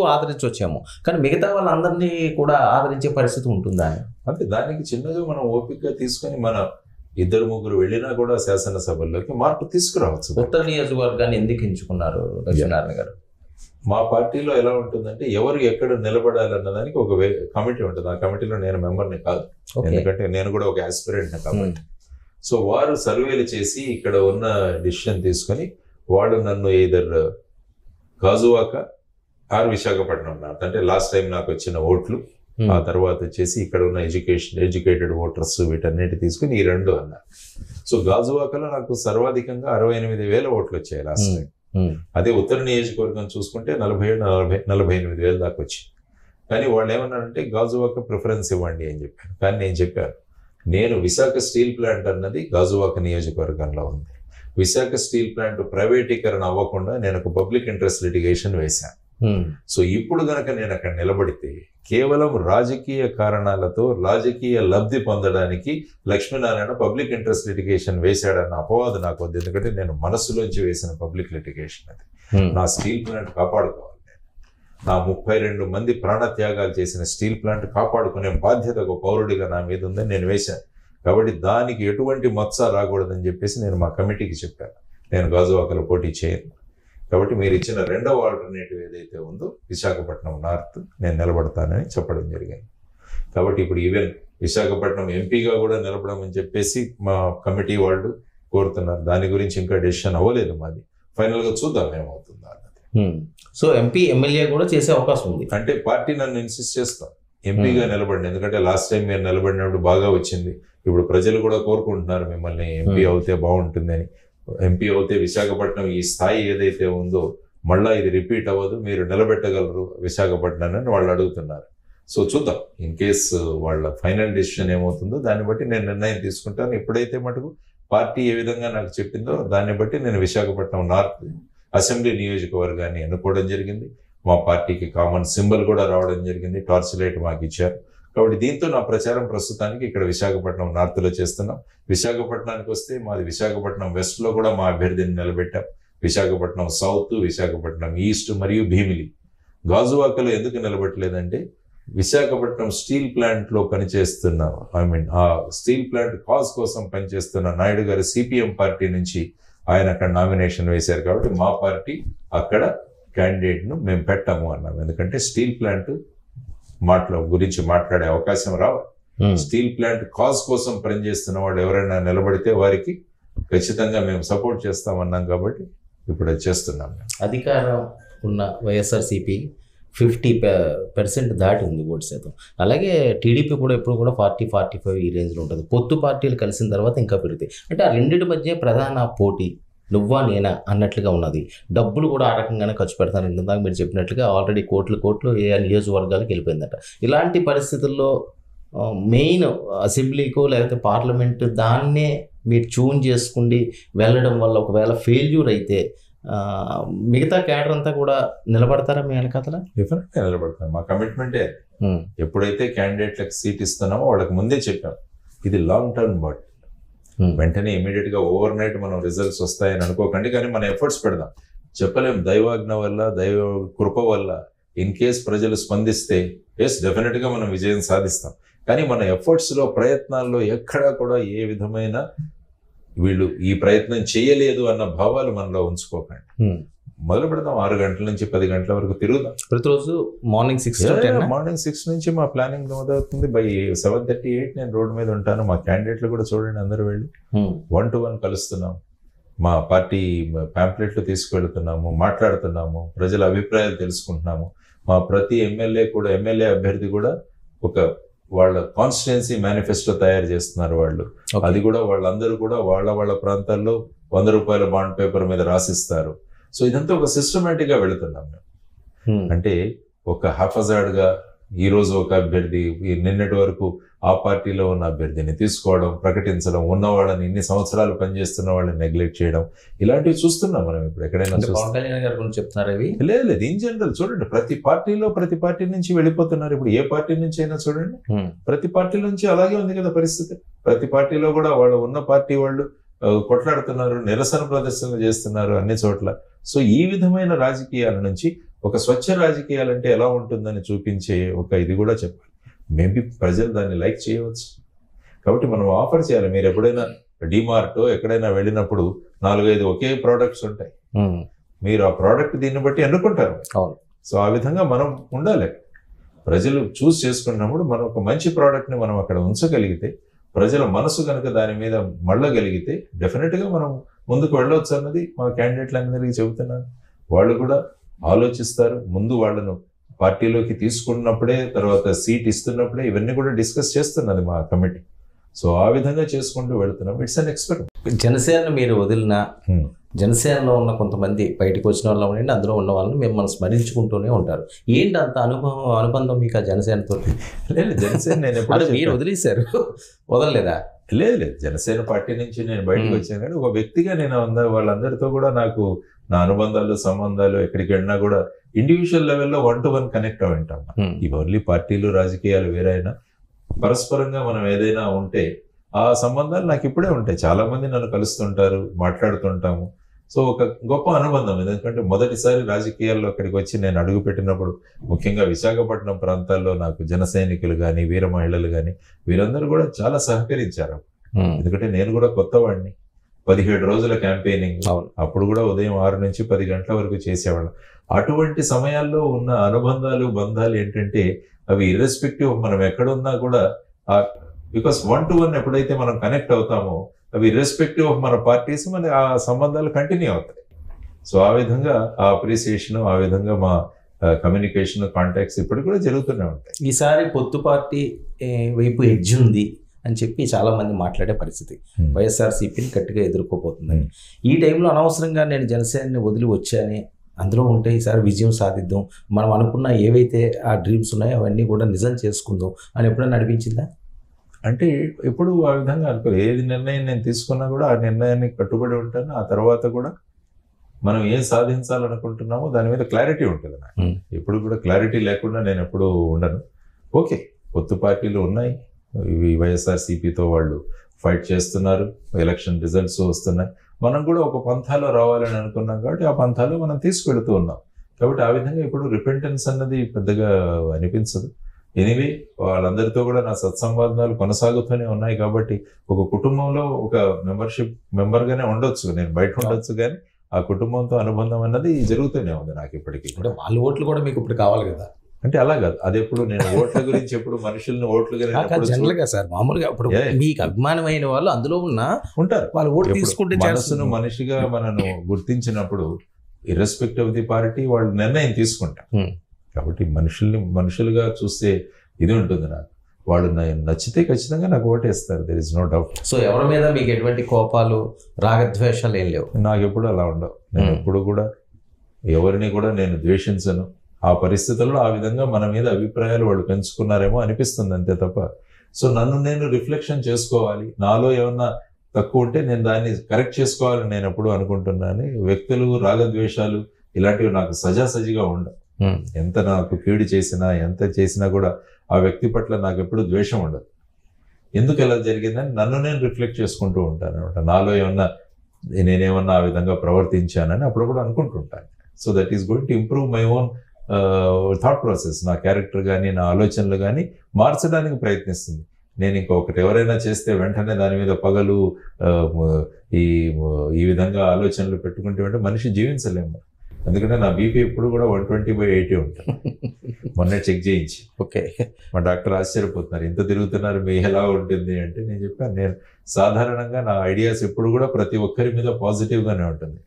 ఆదరించొచ్చేమో. కానీ మిగతా వాళ్ళందరినీ కూడా ఆదరించే పరిస్థితి ఉంటుందా? అంటే దానికి చిన్నగా మనం ఓపికగా తీసుకొని మన ఇద్దరు ముగ్గురు వెళ్ళినా కూడా శాసనసభల్లోకి మార్పు తీసుకురావచ్చు. ఉత్తర నియోజకవర్గాన్ని ఎందుకు ఎంచుకున్నారు లక్ష్మీనారాయణ గారు? మా పార్టీలో ఎలా ఉంటుందంటే ఎవరు ఎక్కడ నిలబడాలన్న దానికి ఒక కమిటీ ఉంటుంది. ఆ కమిటీలో నేను మెంబర్ని కాదు, ఎందుకంటే నేను కూడా ఒక ఆస్పిరెంట్ కాబట్టి. సో వారు సర్వేలు చేసి ఇక్కడ ఉన్న డిసిషన్ తీసుకొని వాళ్ళు నన్ను ఎయిదర్ గాజువాక ఆర్ విశాఖపట్నం అన్నారు. అంటే లాస్ట్ టైం నాకు వచ్చిన ఓట్లు, ఆ తర్వాత వచ్చేసి ఇక్కడ ఉన్న ఎడ్యుకేటెడ్ ఓటర్స్ వీటన్నిటి తీసుకుని ఈ రెండు అన్నారు. సో గాజువాకలో నాకు సర్వాధికంగా 68,000 ఓట్లు వచ్చాయి లాస్ట్ టైం. అదే ఉత్తర నియోజకవర్గం చూసుకుంటే 47,000-48,000 దాకా వచ్చింది. కానీ వాళ్ళు ఏమన్నారంటే గాజువాక ప్రిఫరెన్స్ ఇవ్వండి అని చెప్పారు. కానీ నేను చెప్పాను, నేను విశాఖ స్టీల్ ప్లాంట్ అన్నది గాజువాక నియోజకవర్గంలో ఉంది. విశాఖ స్టీల్ ప్లాంట్ ప్రైవేటీకరణ అవ్వకుండా నేను ఒక పబ్లిక్ ఇంట్రెస్ట్ లిటిగేషన్ వేశాను. సో ఇప్పుడు గనక నేను అక్కడ నిలబడితే కేవలం రాజకీయ కారణాలతో రాజకీయ లబ్ధి పొందడానికి లక్ష్మీనారాయణ పబ్లిక్ ఇంట్రెస్ట్ లిటిగేషన్ వేశాడన్న అపవాదు నాకు వద్దు. ఎందుకంటే నేను మనసులోంచి వేసిన పబ్లిక్ లిటిగేషన్ అది. నా స్టీల్ ప్లాంట్ కాపాడుకోవాలి. నా 32 మంది ప్రాణత్యాగాలు చేసిన స్టీల్ ప్లాంట్ కాపాడుకునే బాధ్యత ఒక పౌరుడిగా నా మీద ఉందని నేను వేశాను. కాబట్టి దానికి ఎటువంటి మత్స రాకూడదని చెప్పేసి నేను మా కమిటీకి చెప్పాను, నేను గాజువాకలో పోటీ చేయను. కాబట్టి మీరు ఇచ్చిన రెండవ ఆల్టర్నేటివ్ ఏదైతే ఉందో విశాఖపట్నం నార్త్ నేను నిలబడతానని చెప్పడం జరిగింది. కాబట్టి ఇప్పుడు ఈవెన్ విశాఖపట్నం ఎంపీగా కూడా నిలబడమని చెప్పేసి మా కమిటీ వాళ్ళు కోరుతున్నారు. దాని గురించి ఇంకా డెసిషన్ అవ్వలేదు మాది. ఫైనల్గా చూద్దాం ఏమవుతుందో అన్నది. సో ఎంపీ ఎమ్మెల్యే కూడా చేసే అవకాశం ఉంది. అంటే పార్టీ నన్ను ఇన్సిస్ట్ చేస్తాం ఎంపీగా నిలబడి, ఎందుకంటే లాస్ట్ టైం మీరు నిలబడినప్పుడు బాగా వచ్చింది. ఇప్పుడు ప్రజలు కూడా కోరుకుంటున్నారు మిమ్మల్ని ఎంపీ అవుతే బాగుంటుంది అని. ఎంపీ అవుతే విశాఖపట్నం ఈ స్థాయి ఏదైతే ఉందో మళ్ళా ఇది రిపీట్ అవ్వదు, మీరు నిలబెట్టగలరు విశాఖపట్నాన్ని అని వాళ్ళు అడుగుతున్నారు. సో చూద్దాం, ఇన్ కేస్ వాళ్ళ ఫైనల్ డెసిషన్ ఏమవుతుందో దాన్ని బట్టి నేను నిర్ణయం తీసుకుంటాను. ఎప్పుడైతే మటుకు పార్టీ ఏ విధంగా నాకు చెప్పిందో దాన్ని బట్టి నేను విశాఖపట్నం నార్త్ అసెంబ్లీ నియోజకవర్గాన్ని ఎన్నుకోవడం జరిగింది. మా పార్టీకి కామన్ సింబల్ కూడా రావడం జరిగింది, టార్చ్ లైట్ మాకు ఇచ్చారు. కాబట్టి దీంతో నా ప్రచారం ప్రస్తుతానికి ఇక్కడ విశాఖపట్నం నార్త్లో చేస్తున్నాం. విశాఖపట్నానికి వస్తే మాది విశాఖపట్నం వెస్ట్లో కూడా మా అభ్యర్థిని నిలబెట్టాం. విశాఖపట్నం సౌత్, విశాఖపట్నం ఈస్ట్ మరియు భీమిలి. గాజువాకలో ఎందుకు నిలబెట్టలేదంటే విశాఖపట్నం స్టీల్ ప్లాంట్లో పనిచేస్తున్న ఆ స్టీల్ ప్లాంట్ కాజ్ కోసం పనిచేస్తున్న నాయుడు గారు సిపిఎం పార్టీ నుంచి ఆయన అక్కడ నామినేషన్ వేశారు. కాబట్టి మా పార్టీ అక్కడ క్యాండిడేట్ను మేము పెట్టాము అన్నాం. ఎందుకంటే స్టీల్ ప్లాంట్ గురించి మాట్లాడే అవకాశం రావాలి. స్టీల్ ప్లాంట్ కాజ్ కోసం పనిచేస్తున్న వాళ్ళు ఎవరైనా నిలబడితే వారికి ఖచ్చితంగా మేము సపోర్ట్ చేస్తామన్నాం. కాబట్టి ఇప్పుడు అది చేస్తున్నాం. అధికారం ఉన్న వైఎస్ఆర్సీపీ 50% దాటి ఉంది ఓటు శాతం. అలాగే టీడీపీ కూడా ఎప్పుడు కూడా 40-45 ఈ రేంజ్లో ఉంటుంది. పొత్తు పార్టీలు కలిసిన తర్వాత ఇంకా పెరుగుతాయి. అంటే ఆ రెండింటి మధ్య ప్రధాన పోటీ నువ్వా నేనా అన్నట్లుగా ఉన్నది. డబ్బులు కూడా ఆ రకంగానే ఖర్చు పెడతాను. ఇందాక మీరు చెప్పినట్లుగా ఆల్రెడీ కోట్లు ఏ నియోజకవర్గాలకు వెళ్ళిపోయిందట. ఇలాంటి పరిస్థితుల్లో మెయిన్ అసెంబ్లీకో లేకపోతే పార్లమెంట్ దాన్నే మీరు ట్యూన్ చేసుకుండి వెళ్ళడం వల్ల ఒకవేళ ఫెయిల్యూర్ అయితే మిగతా క్యాడర్ అంతా కూడా నిలబడతారా మీ వెనకాతల? డెఫినెట్గా నిలబడతారు. మా కమిట్మెంటే. ఎప్పుడైతే క్యాండిడేట్లకు సీట్ ఇస్తున్నామో వాళ్ళకి ముందే చెప్పాం, ఇది లాంగ్ టర్మ్ బట్ వెంటనే ఇమీడియట్ గా ఓవర్ నైట్ మనం రిజల్ట్స్ వస్తాయని అనుకోకండి. కానీ మన ఎఫర్ట్స్ పెడదాం. చెప్పలేం, దైవాజ్ఞ వల్ల దైవ కృప వల్ల ఇన్ కేస్ ప్రజలు స్పందిస్తే ఎస్ డెఫినెట్ గా మనం విజయం సాధిస్తాం. కానీ మన ఎఫర్ట్స్ లో ప్రయత్నాల్లో ఎక్కడా కూడా ఏ విధమైన వీళ్ళు ఈ ప్రయత్నం చేయలేదు అన్న భావాలు మనలో ఉంచుకోకండి. మొదలు పెడదాం. 6 గంటల నుంచి 10 గంటల వరకు తిరుగుదాం. ప్రతిరోజు మార్నింగ్ 6 నుంచి మా ప్లానింగ్ మొదలవుతుంది. బై 7:38 నేను రోడ్డు మీద ఉంటాను. మా క్యాండిడేట్లు కూడా చూడండి, అందరూ వెళ్ళి 1-to-1 కలుస్తున్నాం. మా పార్టీ ప్యాంప్లెట్లు తీసుకువెళ్తున్నాము, మాట్లాడుతున్నాము, ప్రజల అభిప్రాయాలు తెలుసుకుంటున్నాము. మా ప్రతి ఎమ్మెల్యే అభ్యర్థి కూడా ఒక వాళ్ళ కాన్స్టిట్యుయెన్సీ మేనిఫెస్టో తయారు చేస్తున్నారు వాళ్ళు. అది కూడా వాళ్ళందరూ కూడా వాళ్ళ ప్రాంతాల్లో 100 రూపాయల బాండ్ పేపర్ మీద రాసిస్తారు. సో ఇదంతా ఒక సిస్టమేటిక్ గా వెళుతున్నాం మేము. అంటే ఒక హాఫజార్డ్ గా ఈ రోజు ఒక అభ్యర్థి, నిన్నటి వరకు ఆ పార్టీలో ఉన్న అభ్యర్థిని తీసుకోవడం, ప్రకటించడం, ఉన్న వాళ్ళని ఇన్ని సంవత్సరాలు పనిచేస్తున్న వాళ్ళని నెగ్లెక్ట్ చేయడం, ఇలాంటివి చూస్తున్నాం మనం. ఇప్పుడు ఎక్కడైనా లేదు. ఇన్ జనరల్ చూడండి, ప్రతి పార్టీ నుంచి వెళ్ళిపోతున్నారు. ఇప్పుడు ఏ పార్టీ నుంచి అయినా చూడండి, ప్రతి పార్టీ నుంచి అలాగే ఉంది కదా పరిస్థితి. ప్రతి పార్టీలో కూడా వాళ్ళు ఉన్న పార్టీ వాళ్ళు కొట్లాడుతున్నారు, నిరసన ప్రదర్శనలు చేస్తున్నారు అన్ని చోట్ల. సో ఈ విధమైన రాజకీయాల నుంచి ఒక స్వచ్ఛ రాజకీయాలంటే ఎలా ఉంటుందని చూపించే ఒక ఇది కూడా చెప్పాలి. మేబీ ప్రజలు దాన్ని లైక్ చేయవచ్చు. కాబట్టి మనం ఆఫర్ చేయాలి. మీరు ఎప్పుడైనా డిమార్ట్ ఎక్కడైనా వెళ్ళినప్పుడు 4-5 ఒకే ప్రోడక్ట్స్ ఉంటాయి. మీరు ఆ ప్రోడక్ట్ దీన్ని బట్టి ఎన్నుకుంటారు. సో ఆ విధంగా మనం ఉండాలి. ప్రజలు చూస్ చేసుకున్నప్పుడు మనం ఒక మంచి ప్రోడక్ట్ని మనం అక్కడ ఉంచగలిగితే, ప్రజల మనసు కనుక దాని మీద మళ్ళగలిగితే డెఫినెట్గా మనం ముందుకు వెళ్ళవచ్చు అన్నది మా క్యాండిడేట్లందరికీ చెబుతున్నాను. వాళ్ళు కూడా ఆలోచిస్తారు. ముందు వాళ్ళను పార్టీలోకి తీసుకున్నప్పుడే, తర్వాత సీట్ ఇస్తున్నప్పుడే ఇవన్నీ కూడా డిస్కస్ చేస్తున్నది మా కమిటీ. సో ఆ విధంగా చేసుకుంటూ వెళుతున్నాం. It's an experiment. జనసేన మీరు వదిలిన, జనసేనలో ఉన్న కొంతమంది బయటకు వచ్చిన వాళ్ళు ఉండండి, అందులో ఉన్న వాళ్ళని మిమ్మల్ని స్మరించుకుంటూనే ఉంటారు. ఏంటి అంత అనుబంధం మీకు ఆ జనసేనతో? లేదు, జనసేన నేను ఎప్పుడు మీరు వదిలేశారు, వదలలేదా? లేదు, జనసేన పార్టీ నుంచి నేను బయటకు వచ్చాను. కానీ ఒక వ్యక్తిగా నేను వాళ్ళందరితో కూడా నాకు నా అనుబంధాలు, సంబంధాలు ఎక్కడికి వెళ్ళినా కూడా ఇండివిజువల్ లెవెల్లో 1-to-1 కనెక్ట్ అవి ఉంటాం. ఈ ఓన్లీ పార్టీలు రాజకీయాలు వేరైనా పరస్పరంగా మనం ఏదైనా ఉంటే ఆ సంబంధాలు నాకు ఇప్పుడే ఉంటాయి. చాలా మంది నన్ను కలుస్తుంటారు, మాట్లాడుతుంటాము. సో ఒక గొప్ప అనుబంధం. ఎందుకంటే మొదటిసారి రాజకీయాల్లో అక్కడికి వచ్చి నేను అడుగు పెట్టినప్పుడు, ముఖ్యంగా విశాఖపట్నం ప్రాంతాల్లో నాకు జన సైనికులు కానీ, వీర మహిళలు కానీ వీరందరూ కూడా చాలా సహకరించారు. ఎందుకంటే నేను కూడా కొత్తవాడిని. 17 రోజుల క్యాంపెయినింగ్, అప్పుడు కూడా ఉదయం 6 నుంచి 10 గంటల వరకు చేసేవాళ్ళం. అటువంటి సమయాల్లో ఉన్న అనుబంధాలు, బంధాలు ఏంటంటే అవి ఇర్రెస్పెక్టివ్ మనం ఎక్కడున్నా కూడా, బికాస్ 1-to-1 ఎప్పుడైతే మనం కనెక్ట్ అవుతామో అవి ఇర్రెస్పెక్టివ్ ఆఫ్ మన పార్టీస్, మన ఆ సంబంధాలు కంటిన్యూ అవుతాయి. సో ఆ విధంగా ఆ అప్రిసియేషన్, ఆ విధంగా మా కమ్యూనికేషన్, కాంటాక్ట్స్ ఇప్పుడు కూడా జరుగుతూనే ఉంటాయి. ఈసారి పొత్తు పార్టీ వైపు ఎడ్జ్ ఉంది అని చెప్పి చాలా మంది మాట్లాడే పరిస్థితి, వైఎస్ఆర్సీపీని గట్టిగా ఎదుర్కోబోతుందని. ఈ టైంలో అనవసరంగా నేను జనసేనని వదిలి వచ్చాను, అందులో ఉంటే ఈసారి విజయం సాధిద్దాం, మనం అనుకున్న ఏవైతే ఆ డ్రీమ్స్ ఉన్నాయో అవన్నీ కూడా నిజం చేసుకుందాం అని ఎప్పుడైనా అనిపించిందా? అంటే ఎప్పుడు ఆ విధంగా అనుకోలేదు. ఏది నిర్ణయం నేను తీసుకున్నా కూడా ఆ నిర్ణయాన్ని కట్టుబడి ఉంటాను. ఆ తర్వాత కూడా మనం ఏం సాధించాలనుకుంటున్నామో దాని మీద క్లారిటీ ఉంటుంది నాకు. ఎప్పుడు కూడా క్లారిటీ లేకుండా నేను ఎప్పుడు ఉండను. ఓకే, పొత్తు పార్టీలు ఉన్నాయి, ఇవి వైఎస్ఆర్సీపీతో వాళ్ళు ఫైట్ చేస్తున్నారు, ఎలక్షన్ రిజల్ట్స్ వస్తున్నాయి. మనం కూడా ఒక పంథాలో రావాలని అనుకున్నాం కాబట్టి ఆ పంథాలో మనం తీసుకెళ్తూ ఉన్నాం. కాబట్టి ఆ విధంగా ఇప్పుడు రిపెంటెన్స్ అన్నది పెద్దగా అనిపించదు. ఎనీవే వాళ్ళందరితో కూడా నా సత్సంబంధాలు కొనసాగుతూనే ఉన్నాయి. కాబట్టి ఒక కుటుంబంలో ఒక మెంబర్గానే ఉండొచ్చు, నేను బయట ఉండొచ్చు, కానీ ఆ కుటుంబంతో అనుబంధం అన్నది జరుగుతూనే ఉంది నాకు ఇప్పటికీ. అంటే వాళ్ళ ఓట్లు కూడా మీకు ఇప్పుడు కావాలి కదా? అంటే అలా కాదు, అది ఎప్పుడు నేను ఓట్ల గురించి ఎప్పుడు మనుషుల్ని ఓట్లుగా జనరల్గా సార్ మామూలుగా ఇప్పుడు మీకు అభిమానమైన వాళ్ళు అందులో ఉంటారు. వాళ్ళు ఓటు తీసుకుంటే మనసును మనిషిగా మనను గుర్తించినప్పుడు ఇర్రెస్పెక్ట్ ఆఫ్ ది పార్టీ వాళ్ళు నిర్ణయం తీసుకుంటారు. కాబట్టి మనుషులుగా చూస్తే ఇది ఉంటుంది నాకు. వాళ్ళు నచ్చితే ఖచ్చితంగా నాకు ఓటేస్తారు, there is no doubt. So ఎవరి మీద మీకు ఎటువంటి కోపాలు, రాగద్వేషాలు ఏం లేవు? నాకు ఎప్పుడు అలా ఉండవు. నేను ఎప్పుడు కూడా ఎవరిని కూడా నేను ద్వేషించను. ఆ పరిస్థితుల్లో ఆ విధంగా మన మీద అభిప్రాయాలు వాళ్ళు పెంచుకున్నారేమో అనిపిస్తుంది, అంతే తప్ప. సో నన్ను నేను రిఫ్లెక్షన్ చేసుకోవాలి, నాలో ఏమన్నా తక్కువ ఉంటే నేను దాన్ని కరెక్ట్ చేసుకోవాలని నేను ఎప్పుడు అనుకుంటున్నాను. వ్యక్తులు, రాగద్వేషాలు ఇలాంటివి నాకు సజాసజిగా ఉండవు. ఎంత నాకు కీడు చేసినా, ఎంత చేసినా కూడా ఆ వ్యక్తి పట్ల నాకు ఎప్పుడు ద్వేషం ఉండదు. ఎందుకు ఎలా జరిగిందని నన్ను నేను రిఫ్లెక్ట్ చేసుకుంటూ ఉంటాను అనమాట. నాలో ఏమన్నా నేనేమన్నా ఆ విధంగా ప్రవర్తించానని అప్పుడప్పుడు అనుకుంటుంటాను. So that is going to improve my own thought process. నా క్యారెక్టర్ కానీ, నా ఆలోచనలు కానీ మార్చడానికి ప్రయత్నిస్తుంది. నేను ఇంకొకటి ఎవరైనా చేస్తే వెంటనే దాని మీద పగలు ఈ విధంగా ఆలోచనలు పెట్టుకుంటే మనిషి జీవించలేము. ఎందుకంటే నా బీపీ ఎప్పుడు కూడా 120/80 ఉంటుంది. మొన్నే చెక్ చేయించి, ఓకే, మా డాక్టర్ ఆశ్చర్యపోతున్నారు, ఎంత తిరుగుతున్నారు, మీ ఎలా ఉంటుంది అంటే నేను చెప్పాను, నేను సాధారణంగా నా ఐడియాస్ ఎప్పుడు కూడా ప్రతి ఒక్కరి మీద పాజిటివ్గానే ఉంటుంది.